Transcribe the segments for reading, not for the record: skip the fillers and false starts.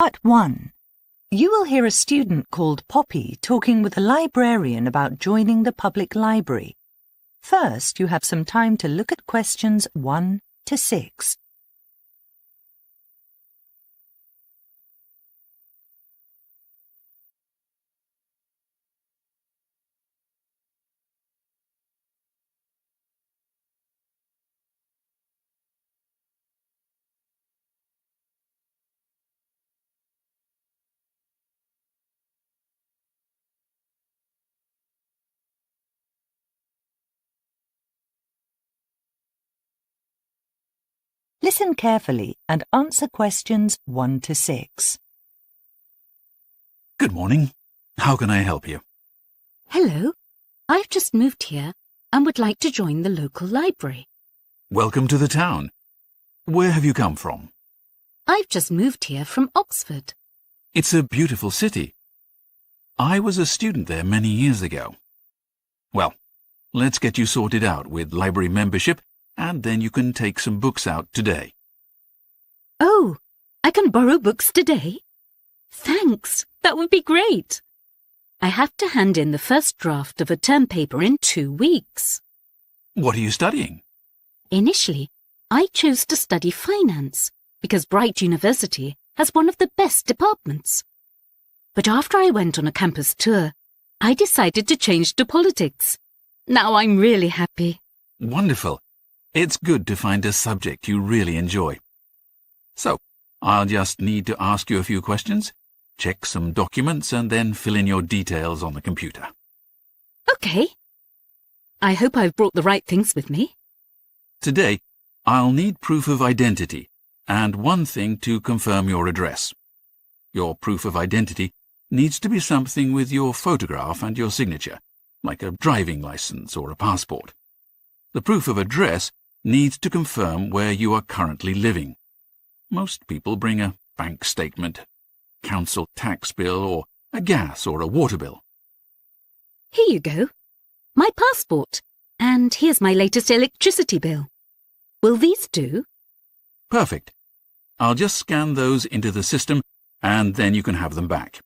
Part 1. You will hear a student called Poppy talking with a librarian about joining the public library. First, you have some time to look at questions 1 to 6. Listen carefully and answer questions 1 to 6. Good morning. How can I help you? Hello. I've just moved here and would like to join the local library. Welcome to the town. Where have you come from? I've just moved here from Oxford. It's a beautiful city. I was a student there many years ago. Well, let's get you sorted out with library membership, and then you can take some books out today. Oh, I can borrow books today? Thanks, that would be great. I have to hand in the first draft of a term paper in 2 weeks. What are you studying? Initially, I chose to study finance because Bright University has one of the best departments. But after I went on a campus tour, I decided to change to politics. Now I'm really happy. Wonderful. It's good to find a subject you really enjoy. So, I'll just need to ask you a few questions, check some documents, and then fill in your details on the computer. OK. I hope I've brought the right things with me. Today, I'll need proof of identity and one thing to confirm your address. Your proof of identity needs to be something with your photograph and your signature, like a driving license or a passport. The proof of address needs to confirm where you are currently living. Most people bring a bank statement, council tax bill, or a gas or a water bill. Here you go. My passport. And here's my latest electricity bill. Will these do? Perfect. I'll just scan those into the system and then you can have them back.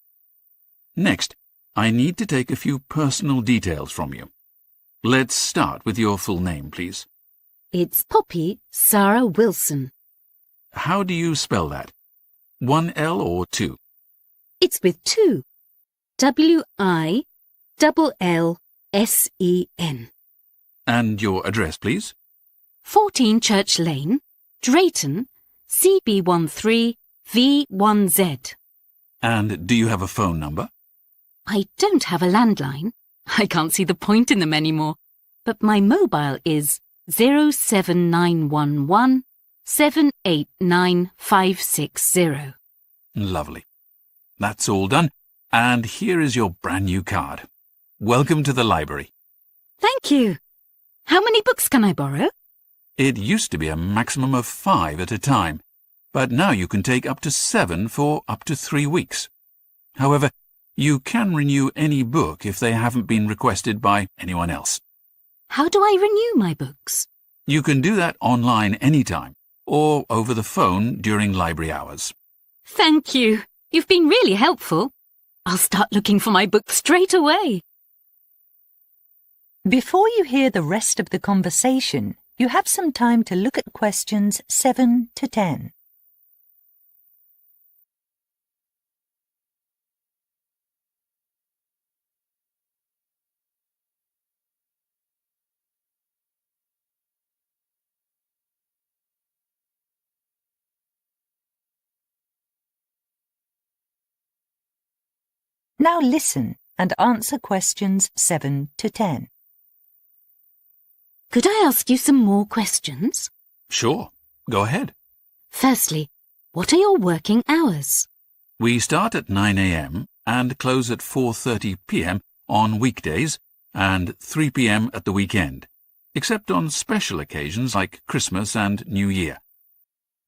Next, I need to take a few personal details from you. Let's start with your full name, please. It's Poppy Sarah Wilson. How do you spell that? 1 L or 2? It's with 2. WILLSEN. And your address, please? 14 Church Lane, Drayton, CB13V1Z. And do you have a phone number? I don't have a landline. I can't see the point in them anymore. But my mobile is 07911 789560. Lovely. That's all done. And here is your brand new card. Welcome to the library. Thank you. How many books can I borrow? It used to be a maximum of 5 at a time, but now you can take up to 7 for up to 3 weeks. However, you can renew any book if they haven't been requested by anyone else. How do I renew my books? You can do that online anytime, or over the phone during library hours. Thank you. You've been really helpful. I'll start looking for my books straight away. Before you hear the rest of the conversation, you have some time to look at questions 7 to 10. Now listen and answer questions 7 to 10. Could I ask you some more questions? Sure, go ahead. Firstly, what are your working hours? We start at 9 a.m. and close at 4:30 p.m. on weekdays and 3 p.m. at the weekend, except on special occasions like Christmas and New Year.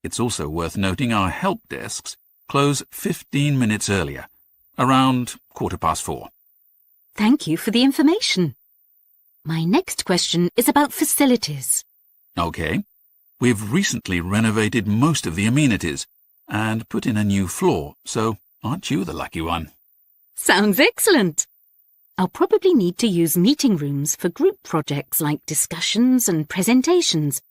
It's also worth noting our help desks close 15 minutes earlier, around 4:15. Thank you for the information. My next question is about facilities. OK. We've recently renovated most of the amenities, and put in a new floor, so aren't you the lucky one? Sounds excellent. I'll probably need to use meeting rooms for group projects like discussions and presentations.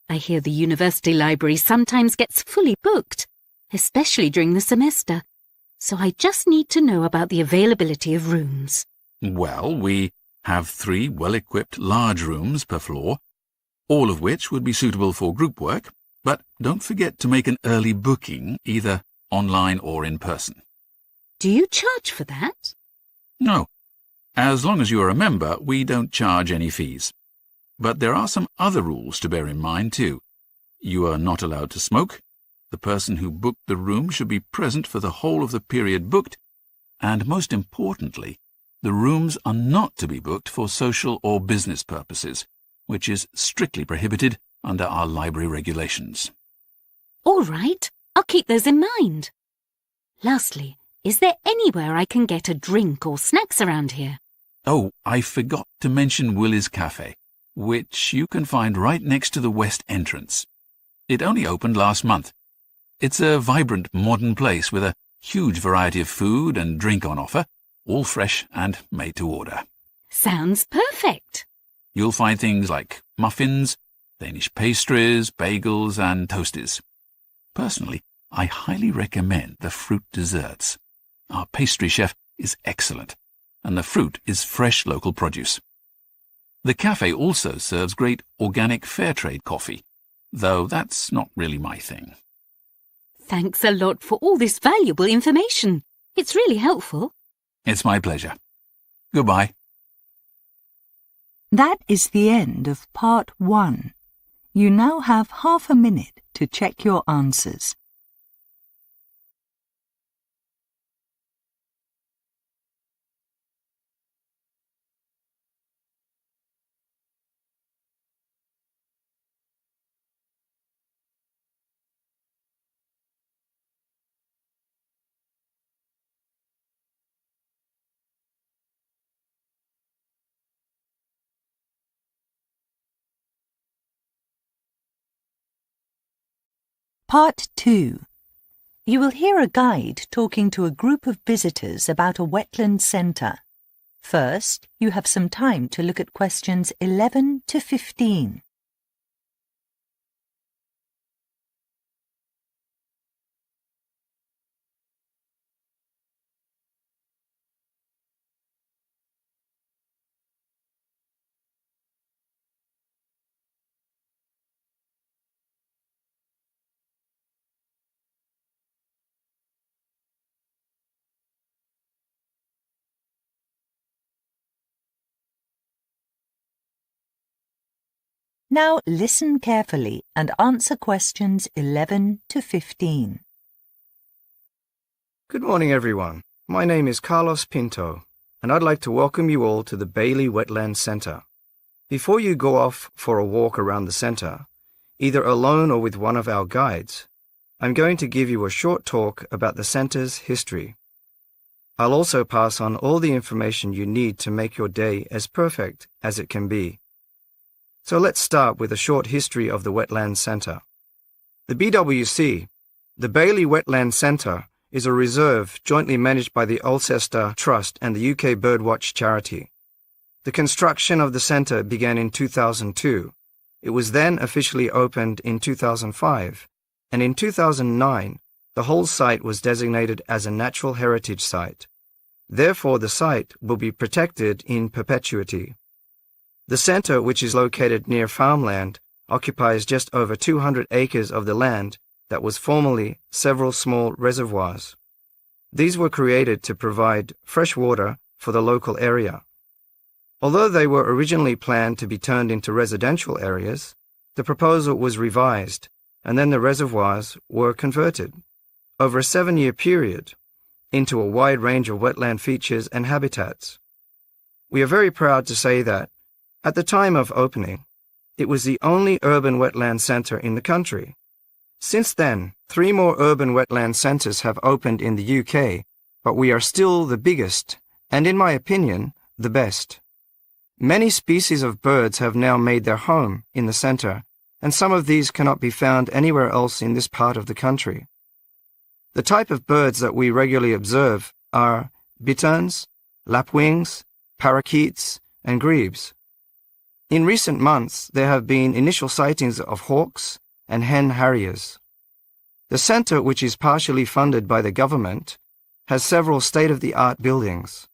I hear the university library sometimes gets fully booked, especially during the semester, so I just need to know about the availability of rooms. Well, we have 3 well-equipped large rooms per floor, all of which would be suitable for group work, but don't forget to make an early booking, either online or in person. Do you charge for that? No. As long as you are a member, we don't charge any fees. But there are some other rules to bear in mind, too. You are not allowed to smoke. The person who booked the room should be present for the whole of the period booked, and most importantly, the rooms are not to be booked for social or business purposes, which is strictly prohibited under our library regulations. All right, I'll keep those in mind. Lastly, is there anywhere I can get a drink or snacks around here? Oh, I forgot to mention Willie's Cafe, which you can find right next to the west entrance. It only opened last month. It's a vibrant, modern place with a huge variety of food and drink on offer, all fresh and made to order. Sounds perfect. You'll find things like muffins, Danish pastries, bagels and toasties. Personally, I highly recommend the fruit desserts. Our pastry chef is excellent, and the fruit is fresh local produce. The cafe also serves great organic fair trade coffee, though that's not really my thing. Thanks a lot for all this valuable information. It's really helpful. It's my pleasure. Goodbye. That is the end of part 1. You now have half a minute to check your answers. Part 2. You will hear a guide talking to a group of visitors about a wetland centre. First, you have some time to look at questions 11 to 15. Now listen carefully and answer questions 11 to 15. Good morning, everyone. My name is Carlos Pinto, and I'd like to welcome you all to the Bailey Wetland Centre. Before you go off for a walk around the centre, either alone or with one of our guides, I'm going to give you a short talk about the centre's history. I'll also pass on all the information you need to make your day as perfect as it can be. So let's start with a short history of the Wetland Centre. The BWC, the Bailey Wetland Centre, is a reserve jointly managed by the Alcester Trust and the UK Birdwatch charity. The construction of the centre began in 2002. It was then officially opened in 2005, and in 2009, the whole site was designated as a natural heritage site. Therefore, the site will be protected in perpetuity. The centre, which is located near farmland, occupies just over 200 acres of the land that was formerly several small reservoirs. These were created to provide fresh water for the local area. Although they were originally planned to be turned into residential areas, the proposal was revised, and then the reservoirs were converted, over a 7-year period, into a wide range of wetland features and habitats. We are very proud to say that, at the time of opening, it was the only urban wetland centre in the country. Since then, 3 more urban wetland centres have opened in the UK, but we are still the biggest, and in my opinion, the best. Many species of birds have now made their home in the centre, and some of these cannot be found anywhere else in this part of the country. The type of birds that we regularly observe are bitterns, lapwings, parakeets, and grebes. In recent months, there have been initial sightings of hawks and hen harriers. The centre, which is partially funded by the government, has several state-of-the-art buildings.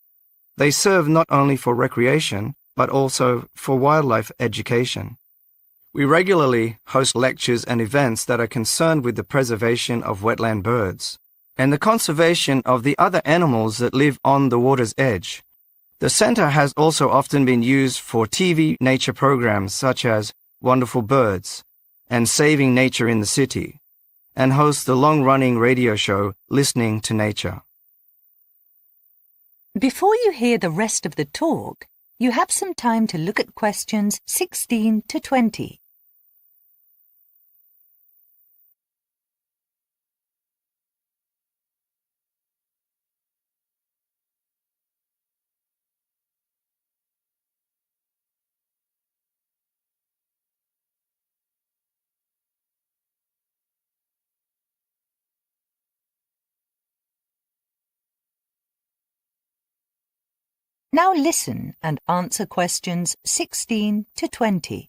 They serve not only for recreation, but also for wildlife education. We regularly host lectures and events that are concerned with the preservation of wetland birds and the conservation of the other animals that live on the water's edge. The centre has also often been used for TV nature programs such as Wonderful Birds and Saving Nature in the City, and hosts the long-running radio show Listening to Nature. Before you hear the rest of the talk, you have some time to look at questions 16 to 20. Now listen and answer questions 16 to 20.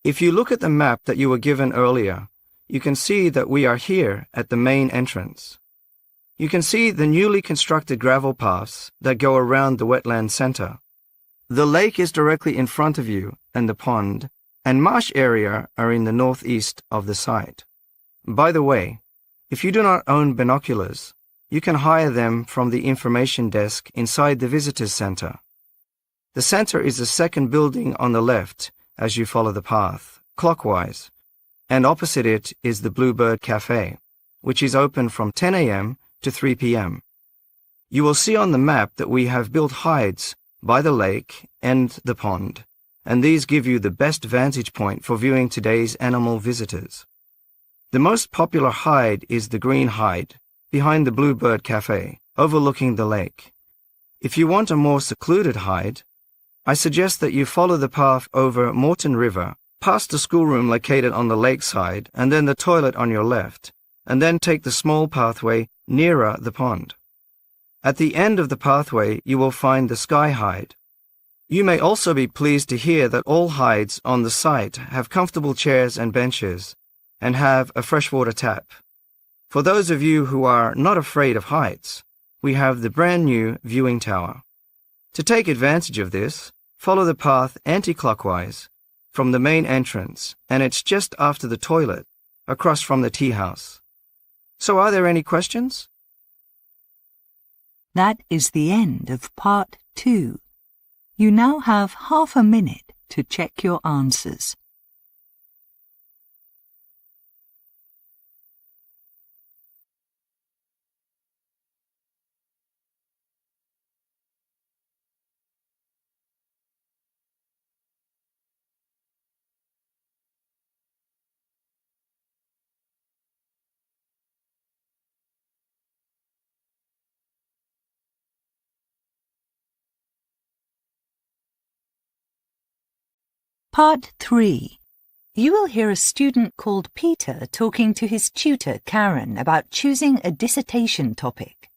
If you look at the map that you were given earlier, you can see that we are here at the main entrance. You can see the newly constructed gravel paths that go around the wetland centre. The lake is directly in front of you, and the pond and marsh area are in the northeast of the site. By the way, if you do not own binoculars, you can hire them from the information desk inside the visitors center. The center is the second building on the left as you follow the path, clockwise, and opposite it is the Bluebird Cafe, which is open from 10 a.m. to 3 p.m. You will see on the map that we have built hides by the lake and the pond, and these give you the best vantage point for viewing today's animal visitors. The most popular hide is the green hide, behind the Bluebird Cafe, overlooking the lake. If you want a more secluded hide, I suggest that you follow the path over Morton River, past the schoolroom located on the lakeside, and then the toilet on your left, and then take the small pathway nearer the pond. At the end of the pathway, you will find the sky hide. You may also be pleased to hear that all hides on the site have comfortable chairs and benches, and have a freshwater tap. For those of you who are not afraid of heights, we have the brand new viewing tower. To take advantage of this, follow the path anti-clockwise from the main entrance, and it's just after the toilet, across from the tea house. So are there any questions? That is the end of part 2. You now have half a minute to check your answers. Part 3. You will hear a student called Peter talking to his tutor, Karen, about choosing a dissertation topic.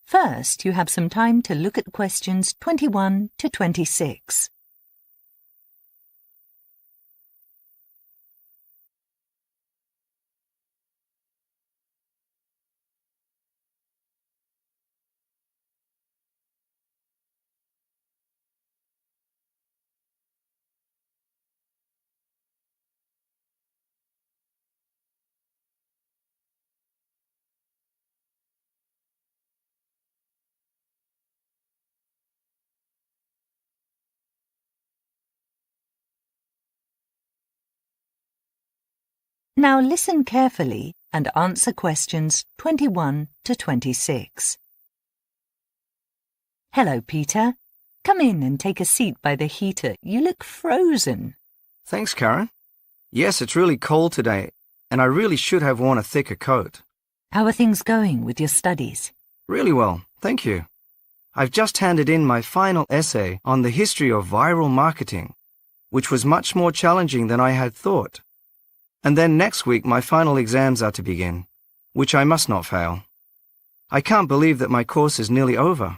First, you have some time to look at questions 21 to 26. Now listen carefully and answer questions 21 to 26. Hello, Peter. Come in and take a seat by the heater. You look frozen. Thanks, Karen. Yes, it's really cold today, and I really should have worn a thicker coat. How are things going with your studies? Really well, thank you. I've just handed in my final essay on the history of viral marketing, which was much more challenging than I had thought. And then next week my final exams are to begin. which I must not fail. I can't believe that my course is nearly over.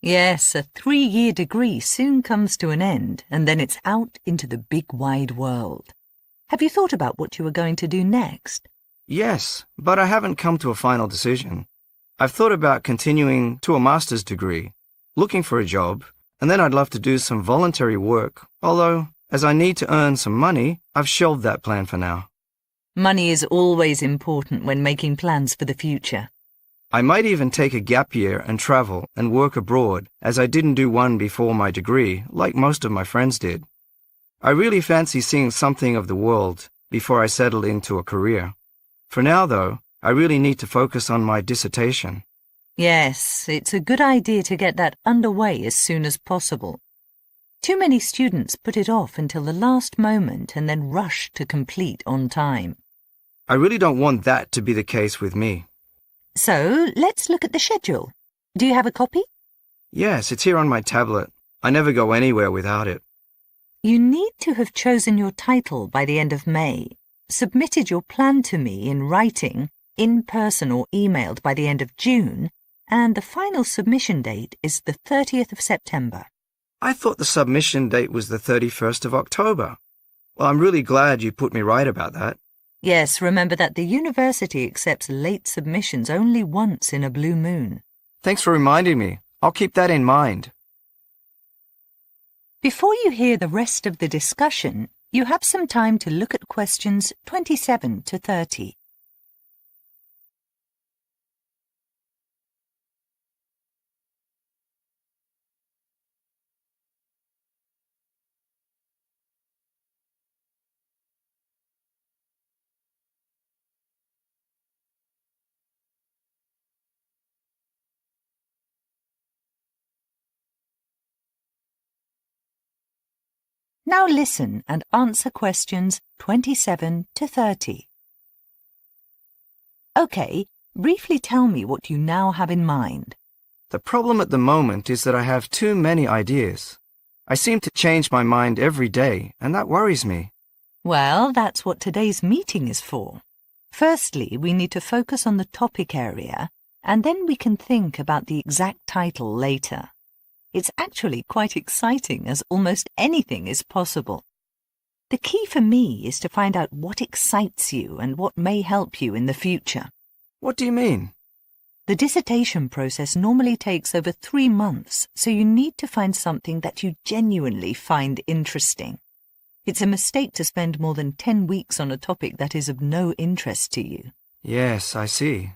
Yes, a 3-year degree soon comes to an end, and then it's out into the big wide world. Have you thought about what you are going to do next? Yes, but I haven't come to a final decision. I've thought about continuing to a master's degree, looking for a job, and then I'd love to do some voluntary work, although, as I need to earn some money, I've shelved that plan for now. Money is always important when making plans for the future. I might even take a gap year and travel and work abroad, as I didn't do one before my degree, like most of my friends did. I really fancy seeing something of the world before I settle into a career. For now, though, I really need to focus on my dissertation. Yes, it's a good idea to get that underway as soon as possible. Too many students put it off until the last moment and then rush to complete on time. I really don't want that to be the case with me. So, let's look at the schedule. Do you have a copy? Yes, it's here on my tablet. I never go anywhere without it. You need to have chosen your title by the end of May, submitted your plan to me in writing, in person or emailed by the end of June, and the final submission date is the 30th of September. I thought the submission date was the 31st of October. Well, I'm really glad you put me right about that. Yes, remember that the university accepts late submissions only once in a blue moon. Thanks for reminding me. I'll keep that in mind. Before you hear the rest of the discussion, you have some time to look at questions 27 to 30. Now listen and answer questions 27 to 30. OK, briefly tell me what you now have in mind. The problem at the moment is that I have too many ideas. I seem to change my mind every day, and that worries me. Well, that's what today's meeting is for. Firstly, we need to focus on the topic area, and then we can think about the exact title later. It's actually quite exciting, as almost anything is possible. The key for me is to find out what excites you and what may help you in the future. What do you mean? The dissertation process normally takes over 3 months, so you need to find something that you genuinely find interesting. It's a mistake to spend more than 10 weeks on a topic that is of no interest to you. Yes, I see.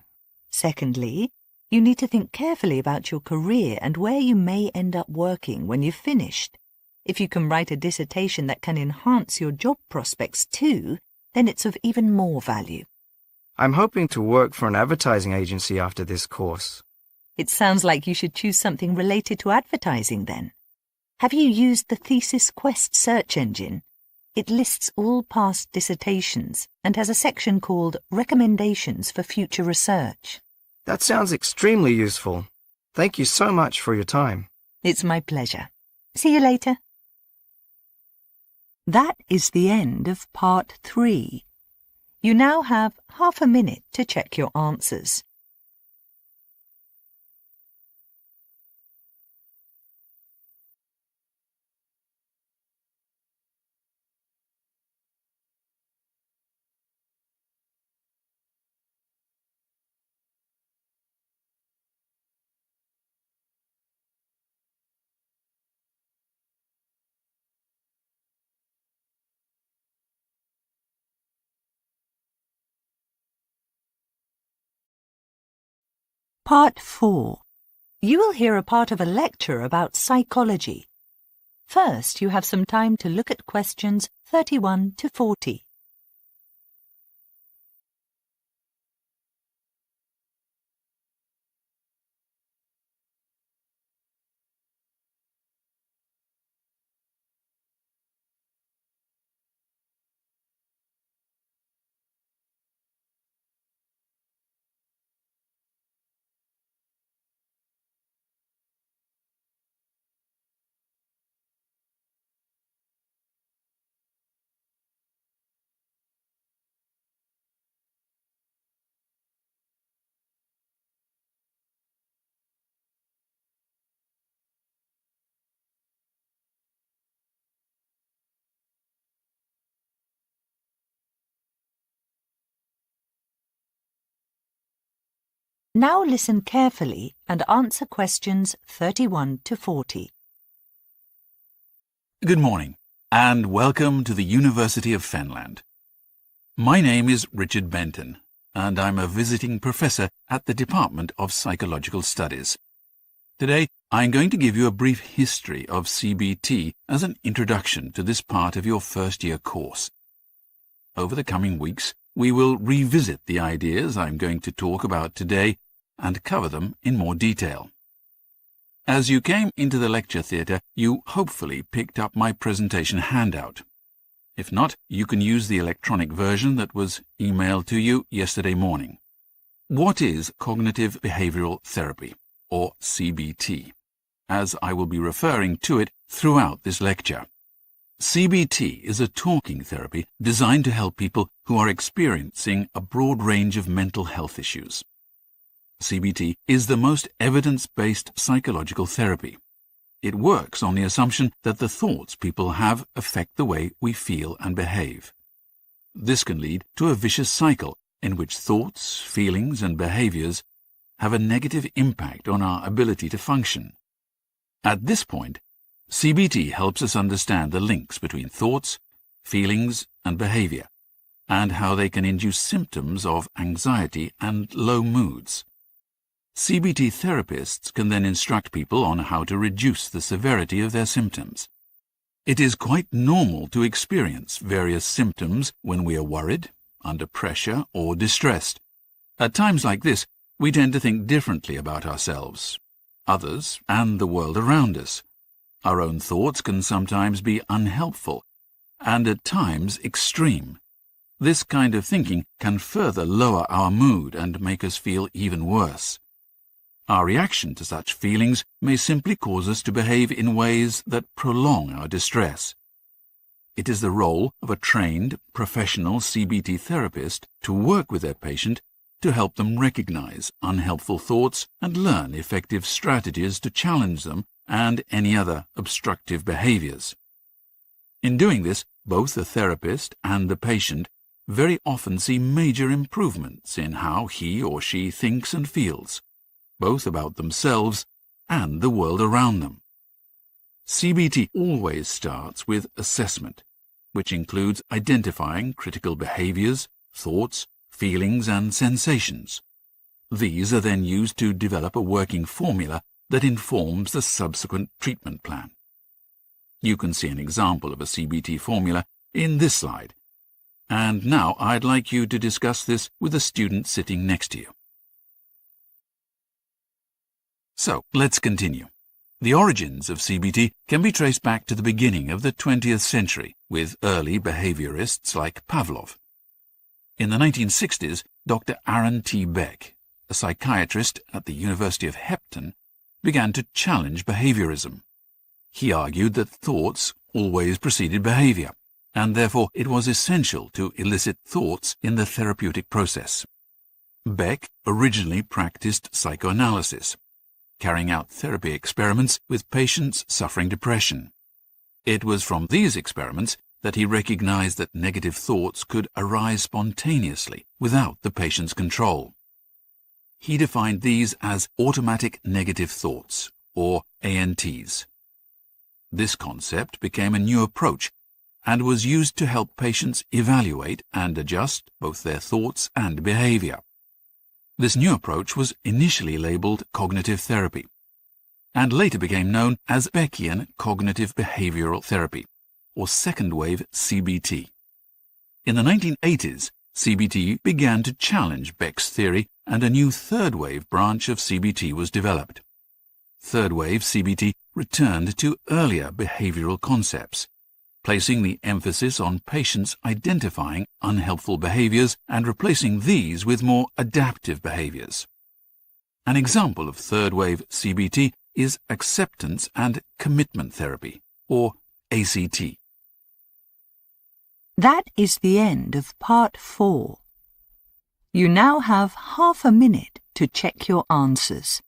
Secondly, you need to think carefully about your career and where you may end up working when you've finished. If you can write a dissertation that can enhance your job prospects too, then it's of even more value. I'm hoping to work for an advertising agency after this course. It sounds like you should choose something related to advertising then. Have you used the Thesis Quest search engine? It lists all past dissertations and has a section called Recommendations for Future Research. That sounds extremely useful. Thank you so much for your time. It's my pleasure. See you later. That is the end of part 3. You now have half a minute to check your answers. Part 4. You will hear a part of a lecture about psychology. First, you have some time to look at questions 31 to 40. Now listen carefully and answer questions 31 to 40. Good morning, and welcome to the University of Fenland. My name is Richard Benton, and I'm a visiting professor at the Department of Psychological Studies. Today, I'm going to give you a brief history of CBT as an introduction to this part of your first-year course. Over the coming weeks, we will revisit the ideas I'm going to talk about today and cover them in more detail. As you came into the lecture theatre, you hopefully picked up my presentation handout. If not, you can use the electronic version that was emailed to you yesterday morning. What is cognitive behavioral therapy, or CBT, as I will be referring to it throughout this lecture? CBT is a talking therapy designed to help people who are experiencing a broad range of mental health issues. CBT is the most evidence-based psychological therapy. It works on the assumption that the thoughts people have affect the way we feel and behave. This can lead to a vicious cycle in which thoughts, feelings, and behaviors have a negative impact on our ability to function. At this point, CBT helps us understand the links between thoughts, feelings, and behavior, and how they can induce symptoms of anxiety and low moods. CBT therapists can then instruct people on how to reduce the severity of their symptoms. It is quite normal to experience various symptoms when we are worried, under pressure, or distressed. At times like this, we tend to think differently about ourselves, others, and the world around us. Our own thoughts can sometimes be unhelpful, and at times extreme. This kind of thinking can further lower our mood and make us feel even worse. Our reaction to such feelings may simply cause us to behave in ways that prolong our distress. It is the role of a trained, professional CBT therapist to work with their patient to help them recognize unhelpful thoughts and learn effective strategies to challenge them and any other obstructive behaviors. In doing this, both the therapist and the patient very often see major improvements in how he or she thinks and feels, both about themselves and the world around them. CBT always starts with assessment, which includes identifying critical behaviors, thoughts, feelings, and sensations. These are then used to develop a working formula that informs the subsequent treatment plan. You can see an example of a CBT formula in this slide. And now I'd like you to discuss this with a student sitting next to you. So, let's continue. The origins of CBT can be traced back to the beginning of the 20th century with early behaviorists like Pavlov. In the 1960s, Dr. Aaron T. Beck, a psychiatrist at the University of Hepton, began to challenge behaviorism. He argued that thoughts always preceded behavior, and therefore it was essential to elicit thoughts in the therapeutic process. Beck originally practiced psychoanalysis, carrying out therapy experiments with patients suffering depression. It was from these experiments that he recognized that negative thoughts could arise spontaneously without the patient's control. He defined these as automatic negative thoughts, or ANTs. This concept became a new approach and was used to help patients evaluate and adjust both their thoughts and behavior. This new approach was initially labeled cognitive therapy, and later became known as Beckian cognitive behavioral therapy, or second-wave CBT. In the 1980s, CBT began to challenge Beck's theory, and a new third-wave branch of CBT was developed. Third-wave CBT returned to earlier behavioral concepts, placing the emphasis on patients identifying unhelpful behaviors and replacing these with more adaptive behaviors. An example of third-wave CBT is acceptance and commitment therapy, or ACT. That is the end of part 4. You now have half a minute to check your answers.